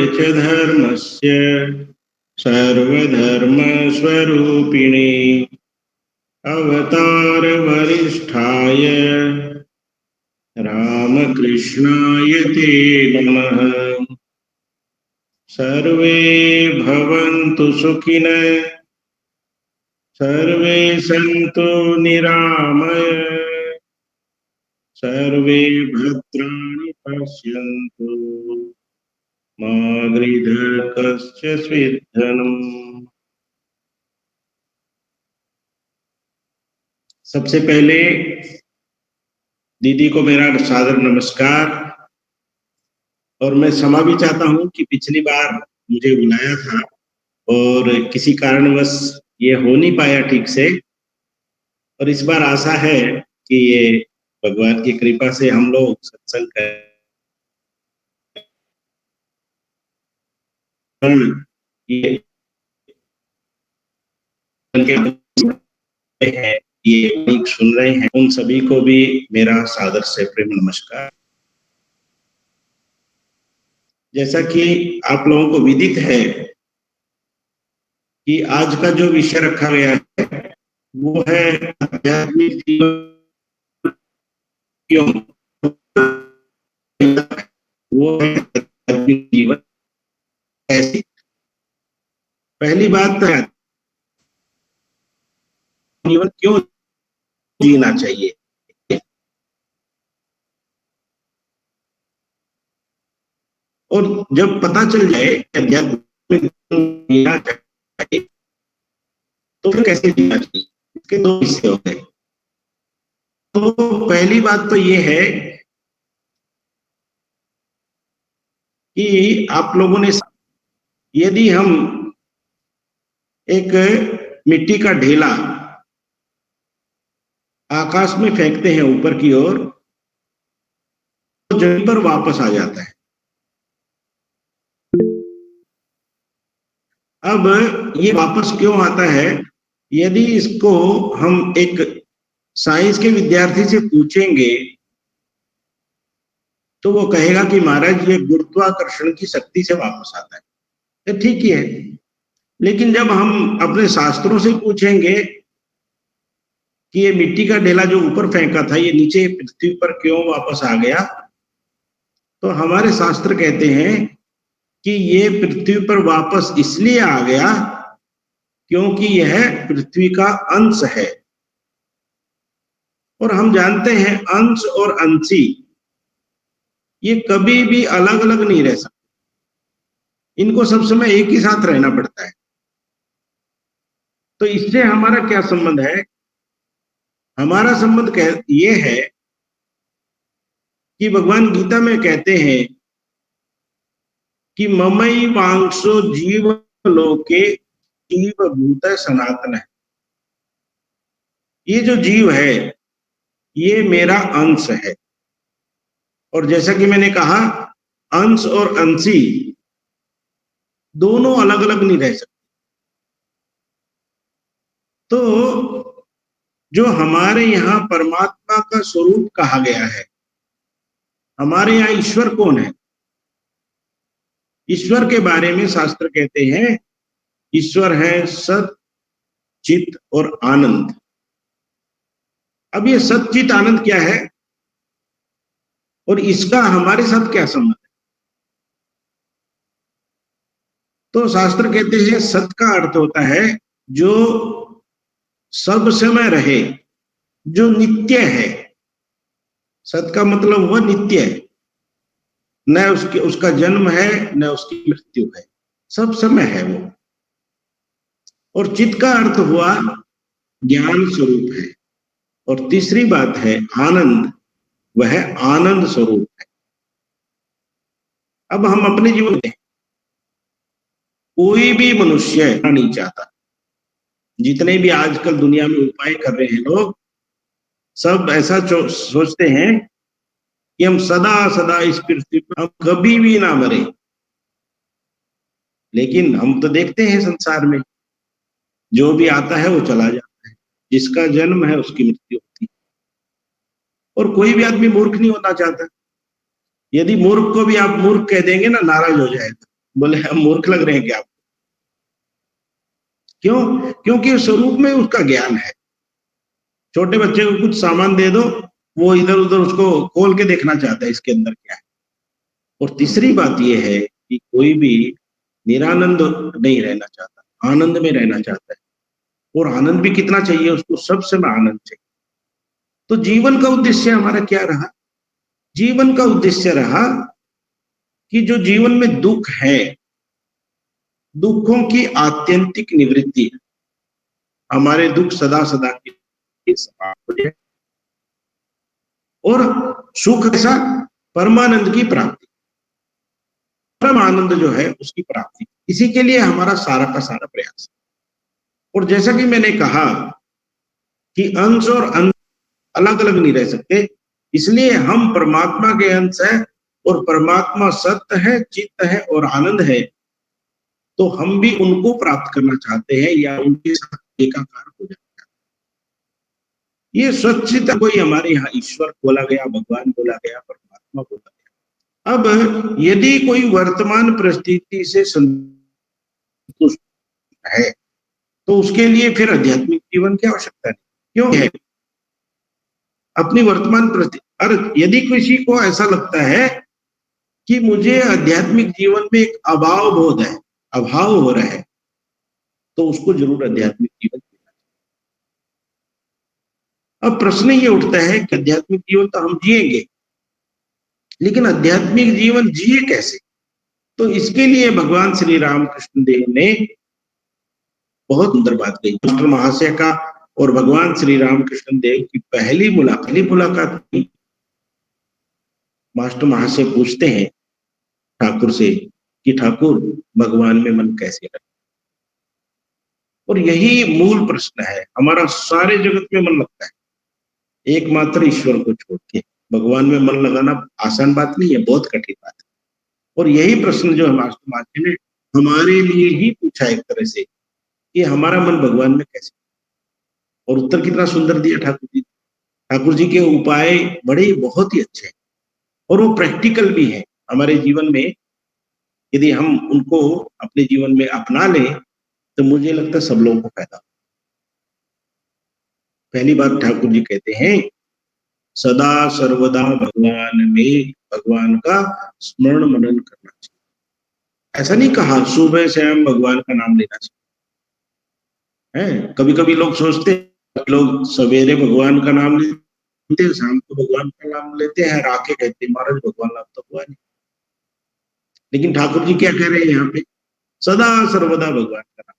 च धर्मस्य सर्वधर्मस्वरूपिणे अवतारवरिष्ठाय रामकृष्णाय ते नमः। सर्वे भवन्तु सुखिनः, सर्वे सन्तु निरामयाः, सर्वे भद्राणि पश्यन्तु मा कश्चित् दुःखम्। सबसे पहले दीदी को मेरा सादर नमस्कार। और मैं क्षमा भी चाहता हूं कि पिछली बार मुझे बुलाया था और किसी कारणवश ये हो नहीं पाया ठीक से, और इस बार आशा है कि ये भगवान की कृपा से हम लोग सत्संग कर ये है, ये सुन रहे हैं, उन सभी को भी मेरा सादर से प्रेम नमस्कार। जैसा कि आप लोगों को विदित है कि आज का जो विषय रखा गया है वो है आध्यात्मिक जीवन क्यों, वो है आध्यात्मिक जीवन कैसे। पहली बात है जीवन क्यों जीना चाहिए। और जब पता चल जाए आध्यात्मिक जीना चाहिए तो फिर कैसे जीना चाहिए, इसके दो हिस्से हो गए। तो पहली बात तो ये है कि आप लोगों ने, यदि हम एक मिट्टी का ढेला आकाश में फेंकते हैं ऊपर की ओर, तो जमीन पर वापस आ जाता है। अब ये वापस क्यों आता है, यदि इसको हम एक साइंस के विद्यार्थी से पूछेंगे तो वो कहेगा कि महाराज ये गुरुत्वाकर्षण की शक्ति से वापस आता है। तो ठीक ही है, लेकिन जब हम अपने शास्त्रों से पूछेंगे कि ये मिट्टी का ढेला जो ऊपर फेंका था ये नीचे पृथ्वी पर क्यों वापस आ गया, तो हमारे शास्त्र कहते हैं कि ये पृथ्वी पर वापस इसलिए आ गया क्योंकि यह पृथ्वी का अंश है। और हम जानते हैं अंश और अंशी ये कभी भी अलग अलग नहीं रह सकते, इनको सब समय एक ही साथ रहना पड़ता है। तो इससे हमारा क्या संबंध है, हमारा संबंध ये है कि भगवान गीता में कहते हैं कि ममई वांशो जीव लोके जीव भूत सनातन है। ये जो जीव है ये मेरा अंश है। और जैसा कि मैंने कहा अंश और अंशी दोनों अलग अलग नहीं रह सकते। तो जो हमारे यहाँ परमात्मा का स्वरूप कहा गया है, हमारे यहाँ ईश्वर कौन है, ईश्वर के बारे में शास्त्र कहते हैं ईश्वर है सत चित और आनंद। अब ये सत चित आनंद क्या है और इसका हमारे साथ क्या संबंध है। तो शास्त्र कहते हैं सत का अर्थ होता है जो सब समय रहे, जो नित्य है। सत का मतलब वह नित्य है, न उसके उसका जन्म है न उसकी मृत्यु है, सब समय है वो। और चित का अर्थ हुआ ज्ञान स्वरूप है। और तीसरी बात है आनंद, वह आनंद स्वरूप है। अब हम अपने जीवन में कोई भी मनुष्य नहीं चाहता, जितने भी आजकल दुनिया में उपाय कर रहे हैं लोग, सब ऐसा सोचते हैं कि हम सदा सदा इस पृथ्वी पर, हम कभी भी ना मरे। लेकिन हम तो देखते हैं संसार में जो भी आता है वो चला जाता है, जिसका जन्म है उसकी मृत्यु होती है। और कोई भी आदमी मूर्ख नहीं होना चाहता। यदि मूर्ख को भी आप मूर्ख कह देंगे ना, नाराज हो जाएगा, बोले हम मूर्ख लग रहे हैं क्या? क्यों? क्योंकि स्वरूप में उसका ज्ञान है। छोटे बच्चे को कुछ सामान दे दो, वो इधर-उधर उसको खोल के देखना चाहता है इसके अंदर क्या है। और तीसरी बात ये है कि कोई भी निरानंद नहीं रहना चाहता, आनंद में रहना चाहता है। और आनंद भी कितना चाहिए उसको? सब समय आनंद चाहिए। तो जीवन का उद्देश्य हमारा क्या रहा? जीवन का उद्देश्य रहा कि जो जीवन में दुःख है, दुखों की आत्यंतिक निवृत्ति। हमारे दुःख सदा-सदा के लिए समाप्त हो जाए और सुख कैसा? परमानंद की प्राप्ति। परम आनंद जो है उसकी प्राप्ति। इसी के लिए हमारा सारा का सारा प्रयास। और जैसा कि मैंने कहा कि अंश और अंश अलग-अलग नहीं रह सकते, इसलिए हम परमात्मा के अंश हैं और परमात्मा सत्य है, चित्त है और आनंद है। तो हम भी उनको प्राप्त करना चाहते हैं या उनके साथ एकाकार हो जाना चाहते हैं। ये सच्चित कोई हमारे यहाँ ईश्वर बोला गया, भगवान बोला गया, परमात्मा बोला गया। अब यदि कोई वर्तमान परिस्थिति से संतुष्ट है, तो उसके लिए फिर आध्यात्मिक जीवन की आवश्यकता नहीं। क्यों है? अपनी वर्तमान परिस्थिति, और यदि किसी को ऐसा लगता है कि मुझे आध्यात्मिक जीवन में एक अभाव बोध है, अभाव हो रहा है, तो उसको जरूर आध्यात्मिक जीवन जीना चाहिए। अब प्रश्न ये उठता है कि आध्यात्मिक जीवन तो हम जिएंगे, लेकिन आध्यात्मिक जीवन जिए कैसे? तो इसके लिए भगवान श्री रामकृष्ण देव ने बहुत सुंदर बात कही। मास्टर महाशय का और भगवान श्री रामकृष्ण देव की पहली मुलाकात थी। मास्टर महाशय पूछते हैं ठाकुर से कि ठाकुर, भगवान में मन कैसे लगे? और यही मूल प्रश्न है। हमारा सारे जगत में मन लगता है, एकमात्र ईश्वर को छोड़ के। भगवान में मन लगाना आसान बात नहीं है, बहुत कठिन बात है। और यही प्रश्न जो मास्टर महाशय ने हमारे लिए ही पूछा एक तरह से कि हमारा मन भगवान में कैसे? और उत्तर कितना सुंदर दिया ठाकुर जी। ठाकुर जी के उपाय बड़े बहुत ही अच्छे हैं और वो प्रैक्टिकल भी है। हमारे जीवन में यदि हम उनको अपने जीवन में अपना लें, तो मुझे लगता है सब लोगों को फायदा। पहली बात ठाकुर जी कहते हैं, सदा सर्वदा भगवान का स्मरण मनन करना चाहिए। ऐसा नहीं कहा सुबह से हम भगवान का नाम लेना चाहिए है। कभी कभी लोग सोचते हैं, लोग सवेरे भगवान का नाम लेते हैं, शाम को भगवान का नाम लेते हैं, आके कहते हैं महाराज भगवान नाम तो हुआ नहीं। लेकिन ठाकुर जी क्या कह रहे हैं यहाँ पे? सदा सर्वदा भगवान का नाम।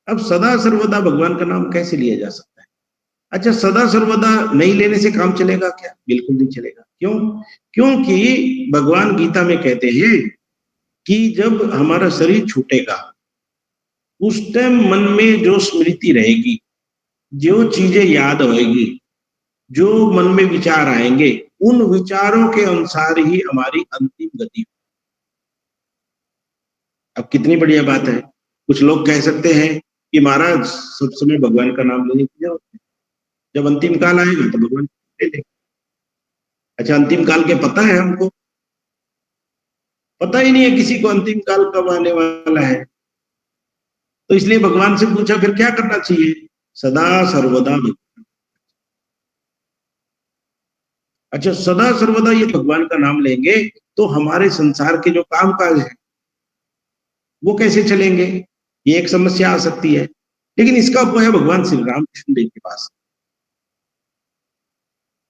अब सदा सर्वदा भगवान का नाम कैसे लिया जा सकता है? अच्छा, सदा सर्वदा नहीं लेने से काम चलेगा क्या? बिल्कुल नहीं चलेगा। क्यों? क्योंकि भगवान गीता में कहते हैं कि जब हमारा शरीर छूटेगा, उस टाइम मन में जो स्मृति रहेगी, जो चीजें याद होएगी, जो मन में विचार आएंगे, उन विचारों के अनुसार ही हमारी अंतिम गति। अब कितनी बढ़िया बात है। कुछ लोग कह सकते हैं कि महाराज सब समय भगवान का नाम लेने की जरूरत है, जब अंतिम काल आएगा तो भगवान ले लेंगे। अच्छा, अंतिम काल के पता है हमको? पता ही नहीं है किसी को अंतिम काल कब आने वाला है। तो इसलिए भगवान से पूछा फिर क्या करना चाहिए? सदा सर्वदा भगवान। अच्छा, सदा सर्वदा ये भगवान का नाम लेंगे तो हमारे संसार के जो काम काज है वो कैसे चलेंगे? ये एक समस्या आ सकती है। लेकिन इसका उपाय है भगवान श्री रामकृष्ण देव के पास।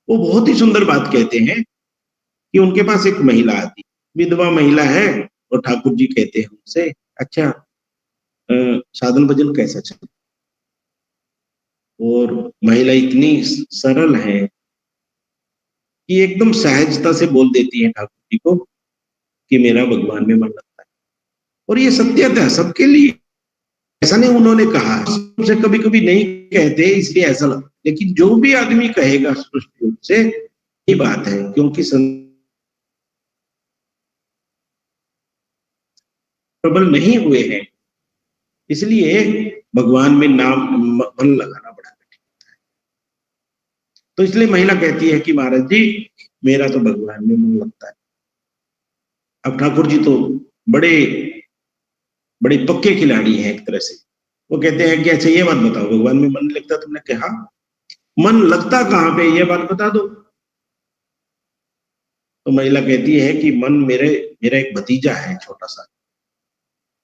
वो बहुत ही सुंदर बात कहते हैं कि उनके पास एक महिला आती, विधवा महिला है, और ठाकुर जी कहते हैं उनसे, अच्छा साधन भजन कैसा चल? और महिला इतनी सरल है कि एकदम सहजता से बोल देती है ठाकुर जी को कि मेरा भगवान में मन लगता है। और ये सत्यता है सबके लिए। ऐसा नहीं उन्होंने कहा, सबसे कभी कभी नहीं कहते इसलिए ऐसा लगता, लेकिन जो भी आदमी कहेगा स्पष्ट रूप से ये बात है, क्योंकि प्रबल नहीं हुए हैं, इसलिए भगवान में नाम मन लगाना बड़ा कठिन। तो इसलिए महिला कहती है कि महाराज जी मेरा तो भगवान में मन लगता है। अब ठाकुर जी तो बड़े बड़े पक्के खिलाड़ी हैं एक तरह से। वो कहते हैं कि अच्छा ये बात बताओ, भगवान में मन लगता? तुमने कहा मन लगता कहाँ पे, ये बात बता दो। तो महिला कहती है कि मन मेरे मेरा एक भतीजा है छोटा सा,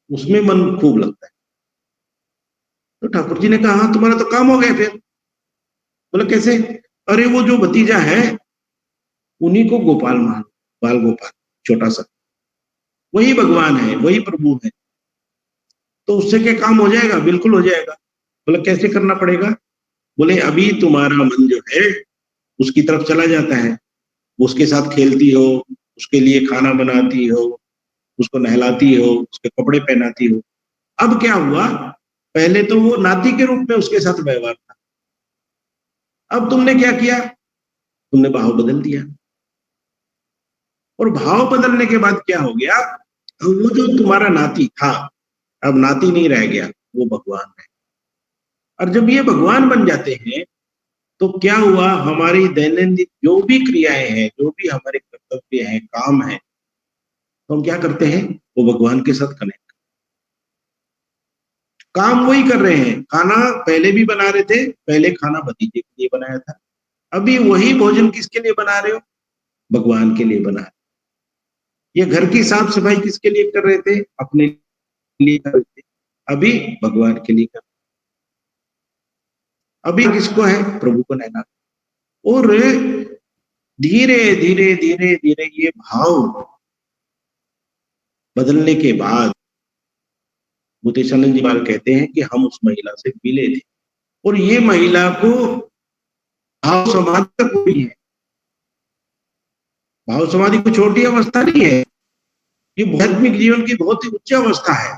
उसमें मन खूब लगता है। तो ठाकुर जी ने कहा हाँ तुम्हारा तो काम हो गया फिर। बोला कैसे? अरे वो जो भतीजा है उन्हीं को गोपाल मान, बाल गोपाल छोटा सा, वही भगवान है, वही प्रभु है। तो उससे क्या काम हो जाएगा? बिल्कुल हो जाएगा। बोला कैसे करना पड़ेगा? बोले अभी तुम्हारा मन जो है उसकी तरफ चला जाता है, उसके साथ खेलती हो, उसके लिए खाना बनाती हो, उसको नहलाती हो, उसके कपड़े पहनाती हो। अब क्या हुआ, पहले तो वो नाती के रूप में उसके साथ व्यवहार था, अब तुमने क्या किया, तुमने भाव बदल दिया। और भाव बदलने के बाद क्या हो गया, वो जो तुम्हारा नाती था अब नाती नहीं रह गया, वो भगवान है। और जब ये भगवान बन जाते हैं तो क्या हुआ, हमारी दैनंदिन जो भी क्रियाएं हैं, जो भी हमारे कर्तव्य हैं, काम है, तो हम क्या करते हैं, वो भगवान के साथ कनेक्ट। काम वही कर रहे हैं, खाना पहले भी बना रहे थे, पहले खाना भतीजे के लिए बनाया था, अभी वही भोजन किसके लिए बना रहे हो, भगवान के लिए बना रहे। ये घर की साफ सफाई किसके लिए कर रहे थे, अपने लिए कर रहे थे, अभी भगवान के लिए कर। अभी किसको है, प्रभु को नैना। और धीरे धीरे धीरे धीरे ये भाव बदलने के बाद मुतेशानंद जी महाराज कहते हैं कि हम उस महिला से मिले थे, और ये महिला को भाव समाधि तक हुई है। भाव समाधि को छोटी अवस्था नहीं है, ये आध्यात्मिक जीवन की बहुत ही उच्च अवस्था है।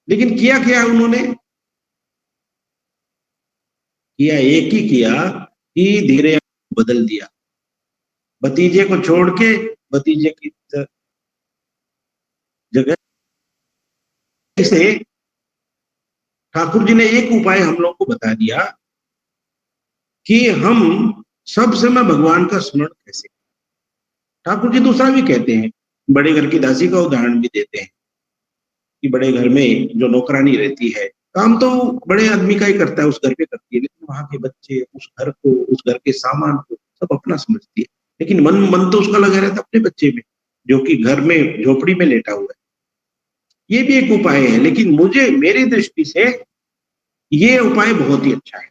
लेकिन किया क्या उन्होंने, किया एक ही किया कि धीरे बदल दिया, भतीजे को छोड़ के भतीजे की जगह से ठाकुर जी ने एक उपाय हम लोग को बता दिया कि हम सब समय भगवान का स्मरण कैसे। ठाकुर जी दूसरा भी कहते हैं, बड़े घर की दासी का उदाहरण भी देते हैं कि बड़े घर में जो नौकरानी रहती है, काम तो बड़े आदमी का ही करता है, उस घर पे करती है, लेकिन वहां के बच्चे, उस घर को, उस घर के सामान को सब अपना समझती है, लेकिन मन मन तो उसका लगा रहता है अपने बच्चे में, जो कि घर में झोपड़ी में लेटा हुआ है। ये भी एक उपाय है, लेकिन मुझे मेरी दृष्टि से ये उपाय बहुत ही अच्छा है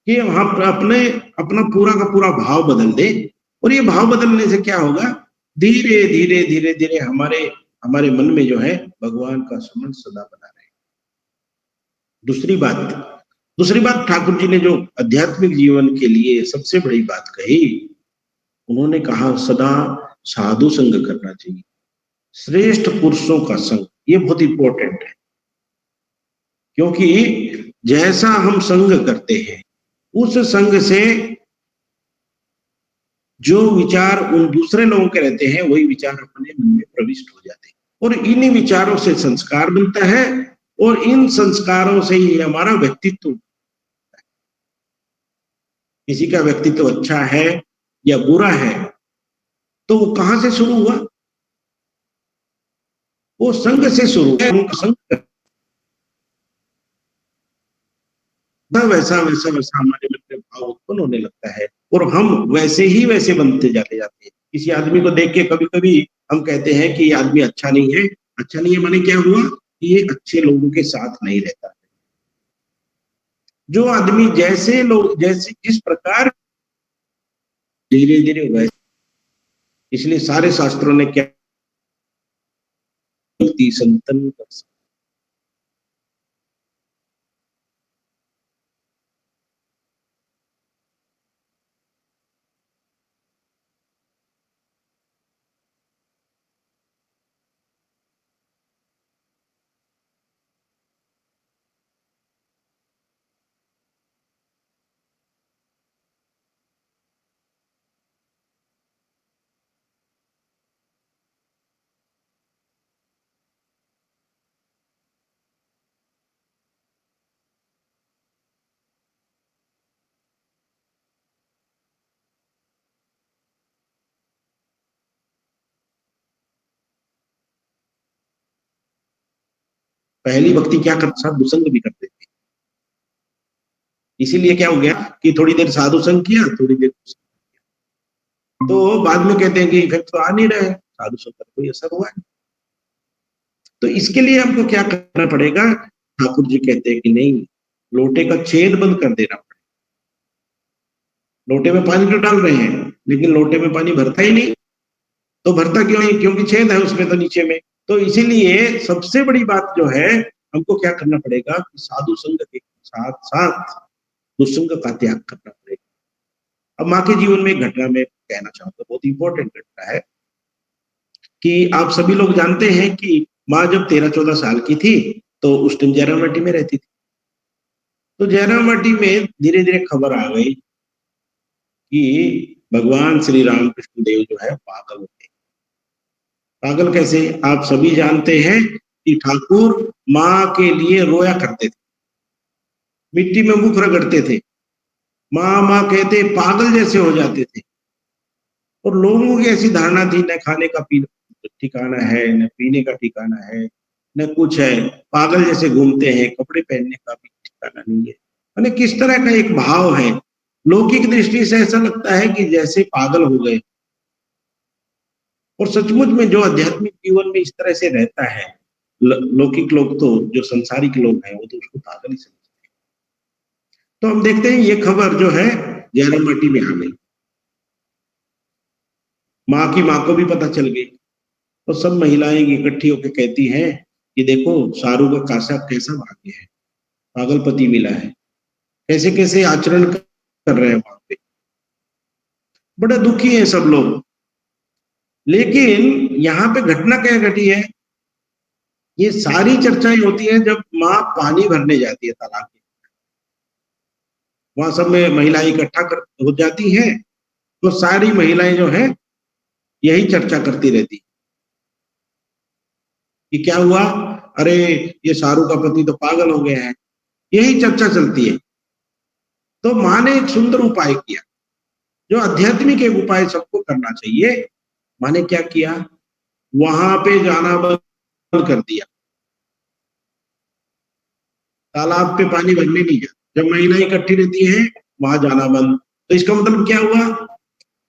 कि हम अपने अपना पूरा का पूरा भाव बदल दे। और ये भाव बदलने से क्या होगा, धीरे धीरे धीरे धीरे हमारे हमारे मन में जो है भगवान का स्मरण सदा बना रहे। दूसरी बात, दूसरी बात ठाकुर जी ने जो आध्यात्मिक जीवन के लिए सबसे बड़ी बात कही, उन्होंने कहा सदा साधु संग करना चाहिए, श्रेष्ठ पुरुषों का संग, ये बहुत इंपॉर्टेंट है। क्योंकि जैसा हम संग करते हैं उस संग से जो विचार उन दूसरे लोगों के रहते हैं वही विचार अपने मन में प्रविष्ट हो जाते हैं, और इन्हीं विचारों से संस्कार बनता है, और इन संस्कारों से ही हमारा व्यक्तित्व। किसी का व्यक्तित्व अच्छा है या बुरा है तो वो कहां से शुरू हुआ, वो संग से शुरू है। उनका संग वैसा वैसा वैसा हमारे मन में भाव उत्पन्न होने लगता है, और हम वैसे ही वैसे बनते जाते जाते हैं। किसी आदमी को देख के कभी कभी हम कहते हैं कि ये आदमी अच्छा नहीं है। अच्छा नहीं है माने क्या हुआ, कि ये अच्छे लोगों के साथ नहीं रहता। जो आदमी जैसे लोग जैसे जिस प्रकार, धीरे धीरे वैसे। इसलिए सारे शास्त्रों ने क्या, संतन कर। पहली भक्ति क्या करते, साधु संग भी करते थे। इसीलिए क्या हो गया कि थोड़ी देर साधु संग किया, थोड़ी देर तो बाद में कहते हैं कि इफेक्ट तो आ नहीं रहे, साधु संग का कोई असर हुआ है। तो इसके लिए हमको क्या करना पड़ेगा, ठाकुर जी कहते हैं कि नहीं, लोटे का छेद बंद कर देना पड़ेगा। लोटे में पानी तो डाल रहे हैं, लेकिन लोटे में पानी भरता ही नहीं। तो भरता क्यों नहीं, क्योंकि छेद है उसमें तो नीचे में। तो इसीलिए सबसे बड़ी बात जो है, हमको क्या करना पड़ेगा कि साधु संग के साथ साथ दुसंग का त्याग करना पड़ेगा। अब माँ के जीवन में एक घटना में कहना चाहूंगा, बहुत इंपॉर्टेंट घटना है कि आप सभी लोग जानते हैं कि माँ जब 13-14 साल की थी तो उस टाइम जयरामबाटी में रहती थी। तो जयरामबाटी में धीरे धीरे खबर आ गई कि भगवान श्री रामकृष्ण देव जो है पागल होते हैं। पागल कैसे, आप सभी जानते हैं कि ठाकुर माँ के लिए रोया करते थे, मिट्टी में मुख रगड़ते थे, माँ माँ कहते पागल जैसे हो जाते थे। और लोगों की ऐसी धारणा थी, न खाने का पीने ठिकाना है, न पीने का ठिकाना है, न कुछ है, पागल जैसे घूमते हैं, कपड़े पहनने का भी ठिकाना नहीं है। यानी किस तरह का एक भाव है, लौकिक दृष्टि से ऐसा लगता है कि जैसे पागल हो गए। और सचमुच में जो आध्यात्मिक जीवन में इस तरह से रहता है, लौकिक लोग तो, जो संसारिक लोग हैं, वो तो उसको पागल ही समझते हैं। तो हम देखते हैं ये खबर जो है जयरामबाटी में आ गई, माँ को भी पता चल गई। तो सब महिलाएं इकट्ठी होकर कहती हैं कि देखो शाहरुख का कासा कैसा भाग्य है, पागल पति मिला है, कैसे कैसे आचरण कर रहे हैं वहां पे, बड़े दुखी हैं सब लोग। लेकिन यहाँ पे घटना क्या घटी है, ये सारी चर्चाएं होती हैं जब माँ पानी भरने जाती है तालाब में। वहां सब में महिलाएं इकट्ठा हो जाती हैं, तो सारी महिलाएं जो है यही चर्चा करती रहती कि क्या हुआ, अरे ये शाहरुख का पति तो पागल हो गया है, यही चर्चा चलती है। तो माँ ने एक सुंदर उपाय किया, जो आध्यात्मिक एक उपाय सबको करना चाहिए। माँ ने क्या किया, वहां पे जाना बंद कर दिया, तालाब पे पानी भरने नहीं गया। जब महिलाएं इकट्ठी रहती हैं वहां जाना बंद। तो इसका मतलब क्या हुआ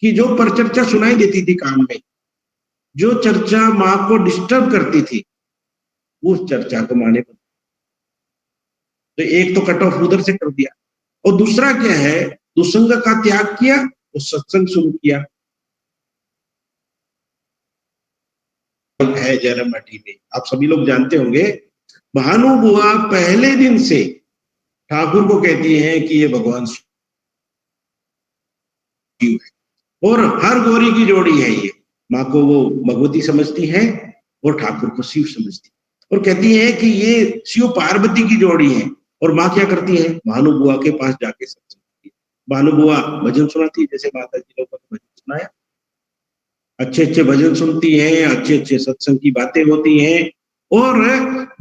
कि जो परचर्चा सुनाई देती थी कान में, जो चर्चा माँ को डिस्टर्ब करती थी, उस चर्चा को माँ ने बंद। तो एक तो कट ऑफ उधर से कर दिया, और दूसरा क्या है, दुसंग का त्याग किया और सत्संग शुरू किया। है जयरामबाटी में, आप सभी लोग जानते होंगे, भानु बुआ पहले दिन से ठाकुर को कहती हैं कि ये भगवान शिव है, और हर गौरी की जोड़ी है ये। माँ को वो भगवती समझती है और ठाकुर को शिव समझती है, और कहती है कि ये शिव पार्वती की जोड़ी है। और माँ क्या करती है, भानु बुआ के पास जाके सत्संग करती है। भानु बुआ भजन सुनाती है, जैसे माता जी लोगों ने भजन सुनाया, अच्छे अच्छे भजन सुनती हैं, अच्छे अच्छे सत्संग की बातें होती हैं। और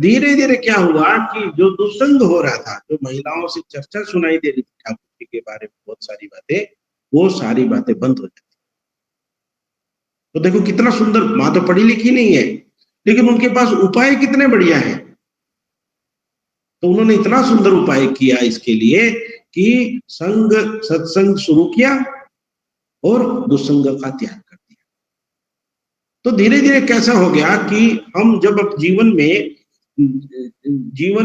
धीरे धीरे क्या हुआ कि जो दुसंग हो रहा था, जो महिलाओं से चर्चा सुनाई दे रही थी ठाकुर जी के बारे में बहुत सारी बातें, वो सारी बातें बंद हो जाती। तो देखो कितना सुंदर, माँ तो पढ़ी लिखी नहीं है, लेकिन उनके पास उपाय कितने बढ़िया है। तो उन्होंने इतना सुंदर उपाय किया इसके लिए कि संग सत्संग शुरू किया और दुसंग का त्याग कर दिया। तो धीरे धीरे कैसा हो गया कि हम जब अब जीवन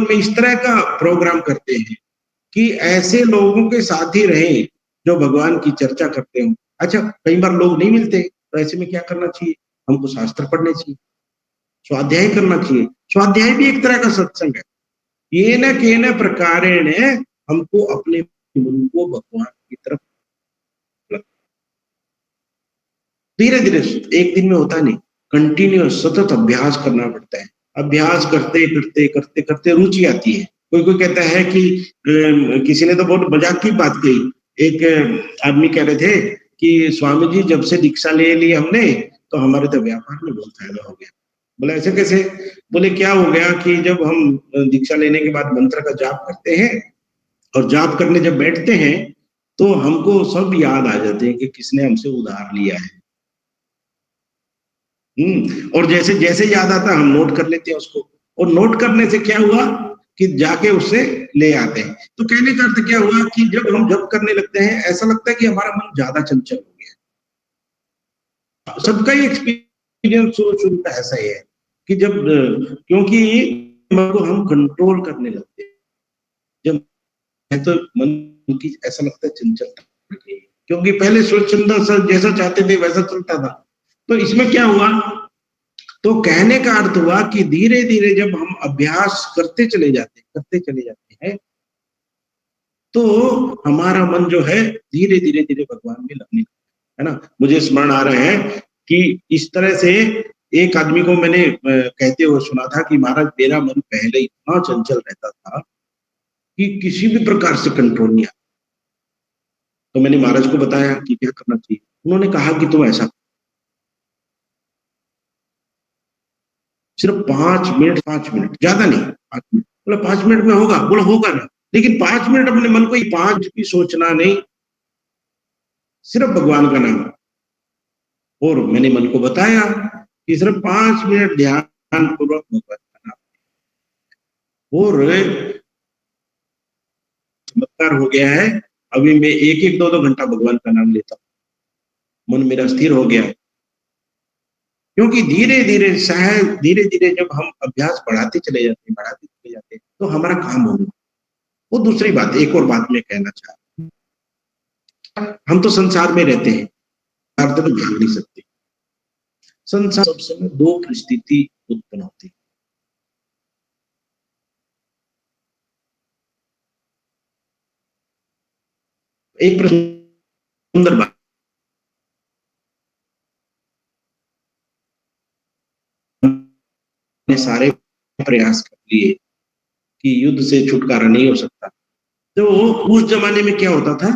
में इस तरह का प्रोग्राम करते हैं कि ऐसे लोगों के साथ ही रहे जो भगवान की चर्चा करते हो। अच्छा, कई बार लोग नहीं मिलते, तो ऐसे में क्या करना चाहिए, हमको शास्त्र पढ़ने चाहिए, स्वाध्याय करना चाहिए। स्वाध्याय भी एक तरह का सत्संग है। ये न के न प्रकारेण हमको अपने मन को भगवान की तरफ, धीरे धीरे, एक दिन में होता नहीं, कंटिन्यूअस सतत अभ्यास करना पड़ता है। अभ्यास करते करते करते करते रुचि आती है। कोई कोई कहता है कि किसी ने तो बहुत मजाक की बात कही, एक आदमी कह रहे थे कि स्वामी जी जब से दीक्षा ले ली हमने, तो हमारे तो व्यापार में बहुत फायदा हो गया। बोला ऐसे कैसे, बोले क्या हो गया कि जब हम दीक्षा लेने के बाद मंत्र का जाप करते हैं, और जाप करने जब बैठते हैं, तो हमको सब याद आ जाते हैं कि किसने हमसे उधार लिया है। और जैसे जैसे याद आता हम नोट कर लेते हैं उसको, और नोट करने से क्या हुआ कि जाके उससे ले आते हैं। तो कहने का अर्थ क्या हुआ कि जब हम जप करने लगते हैं ऐसा लगता है कि हमारा मन ज्यादा चंचल हो गया। सबका ही एक्सपीरियंस शुरू का ऐसा ही है कि जब क्योंकि मन को हम कंट्रोल करने लगते हैं, जब है तो मन की ऐसा लगता है चंचलता, क्योंकि पहले स्वच्छंद सा जैसा चाहते थे वैसा चलता था। तो इसमें क्या हुआ, तो कहने का अर्थ हुआ कि धीरे धीरे जब हम अभ्यास करते चले जाते हैं तो हमारा मन जो है धीरे धीरे धीरे भगवान में लगने लगता है ना। मुझे स्मरण आ रहे हैं कि इस तरह से एक आदमी को मैंने कहते हुए सुना था कि महाराज मेरा मन पहले इतना चंचल रहता था कि किसी भी प्रकार से कंट्रोल नहीं आता। तो मैंने महाराज को बताया कि क्या करना चाहिए। उन्होंने कहा कि तुम ऐसा सिर्फ 5 मिनट, 5 मिनट ज्यादा नहीं, 5 मिनट। बोला 5 मिनट में होगा? बोला होगा ना, लेकिन 5 मिनट अपने मन को 5 भी सोचना नहीं, सिर्फ भगवान का नाम। और मैंने मन को बताया कि सिर्फ 5 मिनट ध्यान पूर्वक भगवान का नाम। और चमत्कार हो गया है, अभी मैं एक एक दो दो घंटा भगवान का नाम लेता हूँ, मन मेरा स्थिर हो गया है। क्योंकि धीरे धीरे शायद धीरे धीरे जब हम अभ्यास बढ़ाते चले जाते हैं तो हमारा काम होगा। वो दूसरी बात, एक और बात मैं कहना चाहता हूँ, हम तो संसार में रहते हैं, अर्थ तो भाग नहीं सकते। संसार सब समय दो परिस्थिति उत्पन्न होती है। एक सुंदर बात, ने सारे प्रयास कर लिए कि युद्ध से छुटकारा नहीं हो सकता। तो उस जमाने में क्या होता था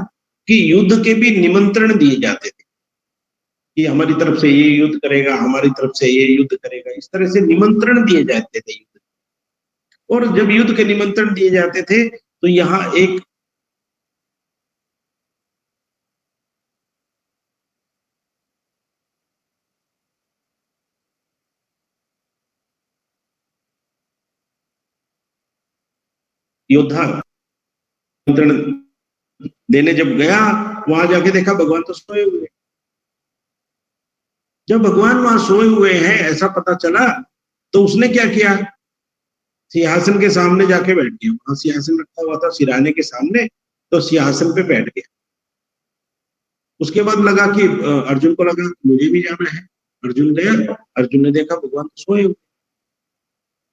कि युद्ध के भी निमंत्रण दिए जाते थे कि हमारी तरफ से ये युद्ध करेगा, हमारी तरफ से ये युद्ध करेगा, इस तरह से निमंत्रण दिए जाते थे युद्ध। और जब युद्ध के निमंत्रण दिए जाते थे तो यहाँ एक योद्धा निमंत्रण देने जब गया, वहां जाके देखा भगवान तो सोए हुए। जब भगवान वहां सोए हुए हैं ऐसा पता चला तो उसने क्या किया, सिंहासन के सामने जाके बैठ गया। वहां सिंहासन रखा हुआ था सिराने के सामने, तो सिंहासन पे बैठ गया। उसके बाद लगा कि अर्जुन को लगा मुझे भी जाना है। अर्जुन गया, अर्जुन ने देखा भगवान तो सोए हुए।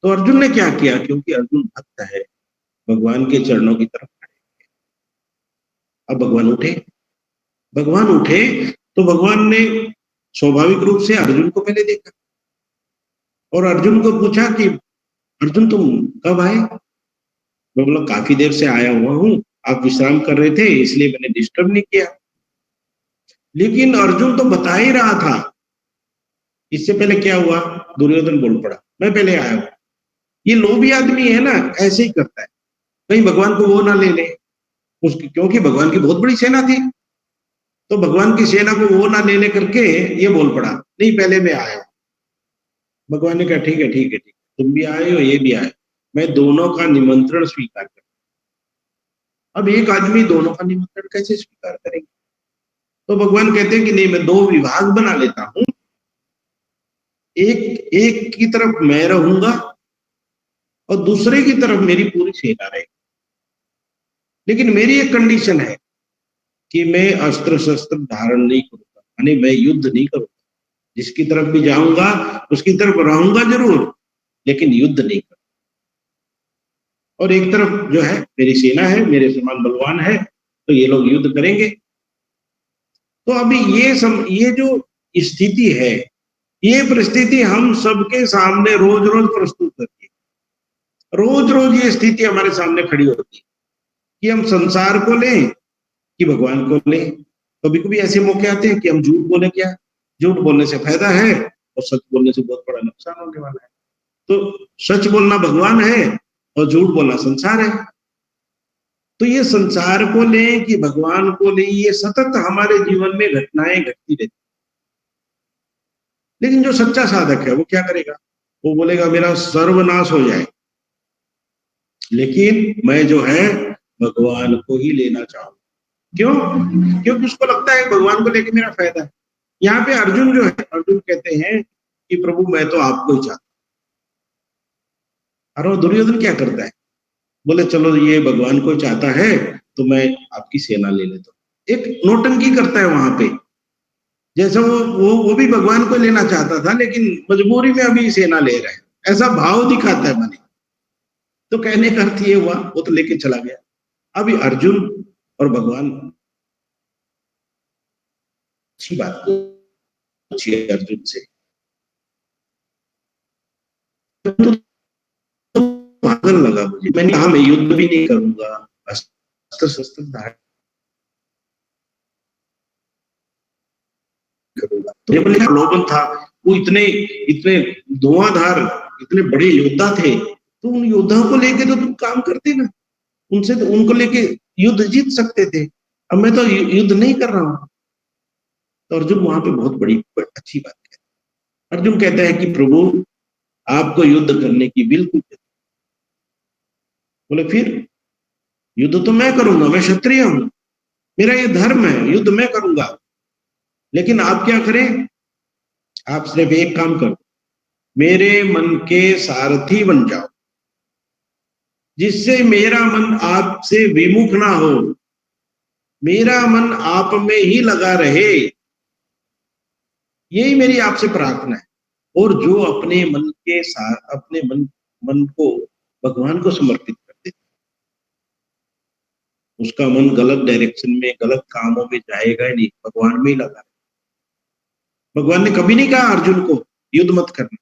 तो अर्जुन ने क्या किया, क्योंकि अर्जुन भक्त है, भगवान के चरणों की तरफ खड़े। अब भगवान उठे तो भगवान ने स्वाभाविक रूप से अर्जुन को पहले देखा और अर्जुन को पूछा कि अर्जुन तुम कब आए? मैं बोला काफी देर से आया हुआ हूँ, आप विश्राम कर रहे थे इसलिए मैंने डिस्टर्ब नहीं किया। लेकिन अर्जुन तो बता ही रहा था। इससे पहले क्या हुआ, दुर्योधन बोल पड़ा मैं पहले आया हूँ। ये लोभी आदमी है ना, ऐसे ही करता है, कहीं भगवान को वो ना ले ले उसकी, क्योंकि भगवान की बहुत बड़ी सेना थी। तो भगवान की सेना को वो ना लेने करके ये बोल पड़ा नहीं पहले मैं आया। भगवान ने कहा ठीक है ठीक है ठीक है, तुम भी आए हो ये भी आए, मैं दोनों का निमंत्रण स्वीकार कर। अब एक आदमी दोनों का निमंत्रण कैसे स्वीकार करेंगे? तो भगवान कहते हैं कि नहीं, मैं दो विभाग बना लेता हूँ। एक एक की तरफ मैं रहूंगा और दूसरे की तरफ मेरी पूरी सेना रहेगी। लेकिन मेरी एक कंडीशन है कि मैं अस्त्र शस्त्र धारण नहीं करूंगा, यानी मैं युद्ध नहीं करूंगा। जिसकी तरफ भी जाऊंगा उसकी तरफ रहूंगा जरूर, लेकिन युद्ध नहीं करूंगा। और एक तरफ जो है मेरी सेना है, मेरे समान बलवान है, तो ये लोग युद्ध करेंगे। तो अभी ये जो स्थिति है, ये परिस्थिति हम सबके सामने रोज रोज प्रस्तुत करती है। रोज रोज ये स्थिति हमारे सामने खड़ी होती है कि हम संसार को लें कि भगवान को लें। कभी कभी ऐसे मौके आते हैं कि हम झूठ बोले, क्या झूठ बोलने से फायदा है और सच बोलने से बहुत बड़ा नुकसान होने वाला है। तो सच बोलना भगवान है और झूठ बोलना संसार है। तो ये संसार को लें कि भगवान को लें, ये सतत हमारे जीवन में घटनाएं घटती रहती। लेकिन जो सच्चा साधक है वो क्या करेगा, वो बोलेगा मेरा सर्वनाश हो जाए, लेकिन मैं जो है भगवान को ही लेना चाहूँ। क्यों? क्योंकि उसको लगता है भगवान को लेके मेरा फायदा है। यहाँ पे अर्जुन जो है, अर्जुन कहते हैं कि प्रभु मैं तो आपको ही चाहता हूँ। और दुर्योधन क्या करता है, बोले चलो ये भगवान को चाहता है तो मैं आपकी सेना ले लेता हूँ। एक नौटंकी करता है वहां पे, जैसा वो भी भगवान को लेना चाहता था लेकिन मजबूरी में अभी सेना ले रहा है, ऐसा भाव दिखाता है माने। तो कहने का अर्थ ये हुआ, वो तो लेके चला गया। अभी अर्जुन और भगवान, अच्छी बात पूछी है अर्जुन से, तो पागल लगा मुझे। मैंने कहा मैं युद्ध भी नहीं करूंगा, अस्त्र शस्त्र धारण करूंगा। तो बोले प्रलोभन था, वो इतने इतने धुआंधार इतने बड़े योद्धा थे, तो उन योद्धाओं को लेके तो तुम काम करते ना, उनसे तो उनको लेके युद्ध जीत सकते थे। अब मैं तो युद्ध नहीं कर रहा हूँ। तो अर्जुन वहां पे बहुत बड़ी अच्छी बात है। अर्जुन कहता है कि प्रभु आपको युद्ध करने की बिल्कुल, बोले फिर युद्ध तो मैं करूंगा, मैं क्षत्रिय हूं, मेरा ये धर्म है, युद्ध मैं करूंगा। लेकिन आप क्या करें, आप सिर्फ एक काम करो, मेरे मन के सारथी बन जाओ, जिससे मेरा मन आपसे विमुख ना हो, मेरा मन आप में ही लगा रहे। यही मेरी आपसे प्रार्थना है। और जो अपने मन के साथ अपने मन को भगवान को समर्पित कर दे, उसका मन गलत डायरेक्शन में गलत कामों में जाएगा ही नहीं, भगवान में ही लगा। भगवान ने कभी नहीं कहा अर्जुन को युद्ध मत करना,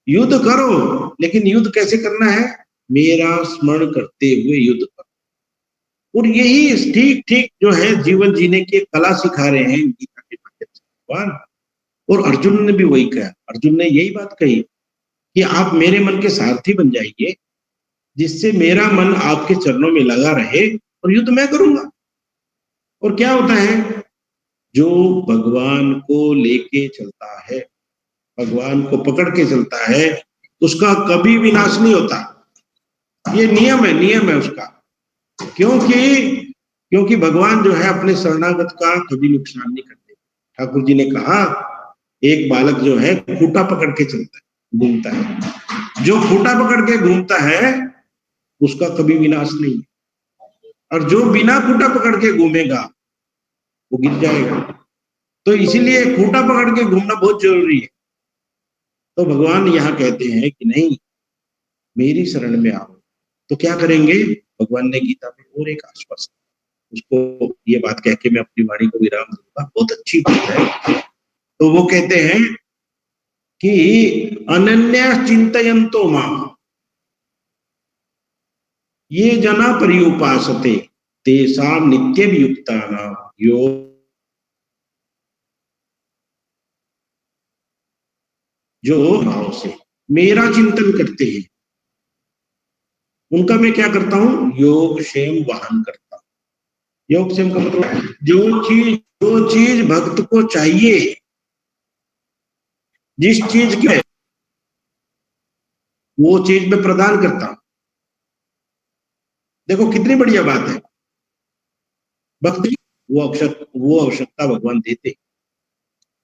युद्ध करो, लेकिन युद्ध कैसे करना है, मेरा स्मरण करते हुए युद्ध करो। और यही ठीक ठीक जो है जीवन जीने की कला सिखा रहे हैं गीता के माध्यम से भगवान। और अर्जुन ने भी वही कहा, अर्जुन ने यही बात कही कि आप मेरे मन के सारथी बन जाइए, जिससे मेरा मन आपके चरणों में लगा रहे और युद्ध मैं करूंगा। और क्या होता है, जो भगवान को लेके चलता है, भगवान को पकड़ के चलता है, उसका कभी विनाश नहीं होता। ये नियम है उसका। क्योंकि क्योंकि भगवान जो है अपने शरणागत का कभी नुकसान नहीं करते। ठाकुर जी ने कहा, एक बालक जो है खूंटा पकड़ के चलता है, घूमता है, जो खूंटा पकड़ के घूमता है उसका कभी विनाश नहीं, और जो बिना खूंटा पकड़ के घूमेगा वो गिर जाएगा। तो इसीलिए खूंटा पकड़ के घूमना बहुत जरूरी है। तो भगवान यहाँ कहते हैं कि नहीं, मेरी शरण में आओ। तो क्या करेंगे, भगवान ने गीता में और एक आश्वासन, उसको ये बात कह के मैं अपनी वाणी को विराम दूंगा, बहुत अच्छी बात है। तो वो कहते हैं कि अनन्या चिंतयन्तो मां ये जना पर्युपासते तेषां नित्ययुक्तानां योग, जो भाव से मेरा चिंतन करते हैं उनका मैं क्या करता हूँ, योग क्षेम वाहन करता हूँ। योग क्षेम का मतलब जो चीज भक्त को चाहिए, जिस चीज की है वो चीज मैं प्रदान करता हूँ। देखो कितनी बढ़िया बात है, भक्ति वो आवश्यकता भगवान देते,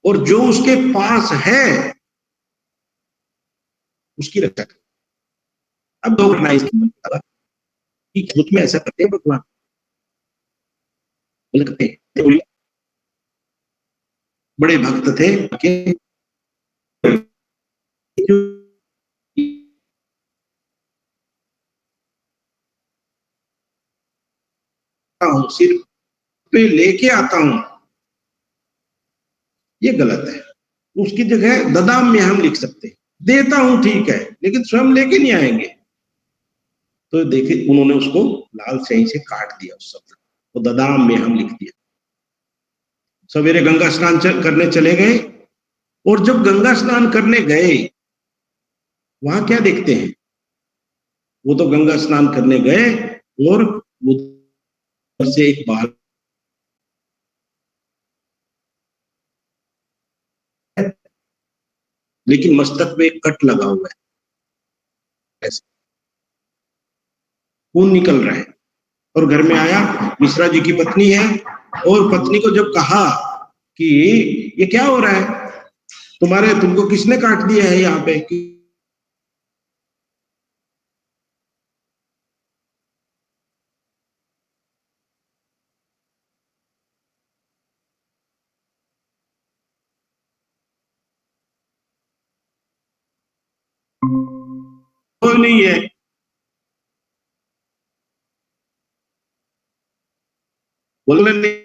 और जो उसके पास है उसकी रक्षा करते। अब दो घटना इसकी मन लगा कि खुद में ऐसा करते हैं भगवान, बोले करते हैं, बड़े भक्त थे के सिर पे लेके आता हूं, ये गलत है। उसकी जगह ददाम में हम लिख सकते हैं, देता हूं ठीक है, लेकिन स्वयं लेके नहीं आएंगे। तो देखिए उन्होंने उसको लाल स्याही से काट दिया उस शब्द को, तो ददाम में हम लिख दिया। सवेरे गंगा स्नान करने चले गए, और जब गंगा स्नान करने गए वहां क्या देखते हैं, वो तो गंगा स्नान करने गए और उधर से एक बाल लेकिन मस्तक में एक कट लगा हुआ है, ऐसे खून निकल रहा है। और घर में आया, मिश्रा जी की पत्नी है, और पत्नी को जब कहा कि ये क्या हो रहा है, तुमको किसने काट दिया है यहाँ पे, कोई नहीं है, बोलने नहीं,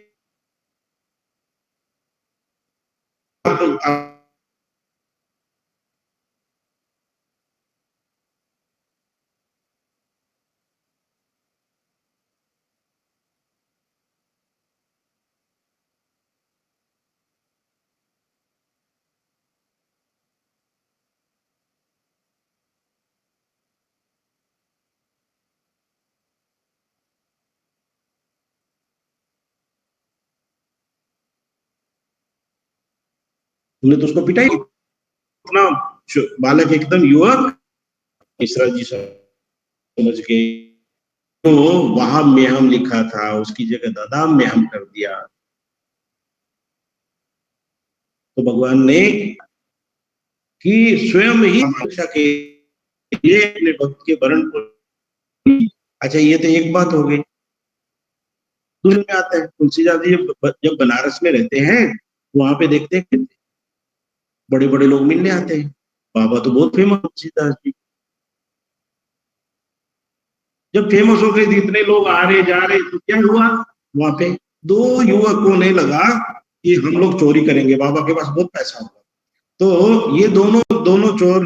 तुमने तो उसको पिटाई, अपना बालक एकदम युवक, मिश्रा जी समझ गए, तो वहां मेहम लिखा था, उसकी जगह ददाम मेहम कर दिया। तो भगवान ने कि स्वयं ही रक्षा के लिए अपने भक्त के वरण को। अच्छा, ये तो एक बात हो गई। दूसरे में आता है, तुलसीदास जी जब बनारस में रहते हैं, वहां पे देखते हैं बड़े बड़े लोग मिलने आते हैं, बाबा तो बहुत फेमस तुलसीदास जी। जब फेमस हो गए, इतने लोग आ रहे जा रहे, तो क्या हुआ, वहां पे दो युवकों ने लगा कि हम लोग चोरी करेंगे, बाबा के पास बहुत पैसा होगा। तो ये दोनों दोनों चोर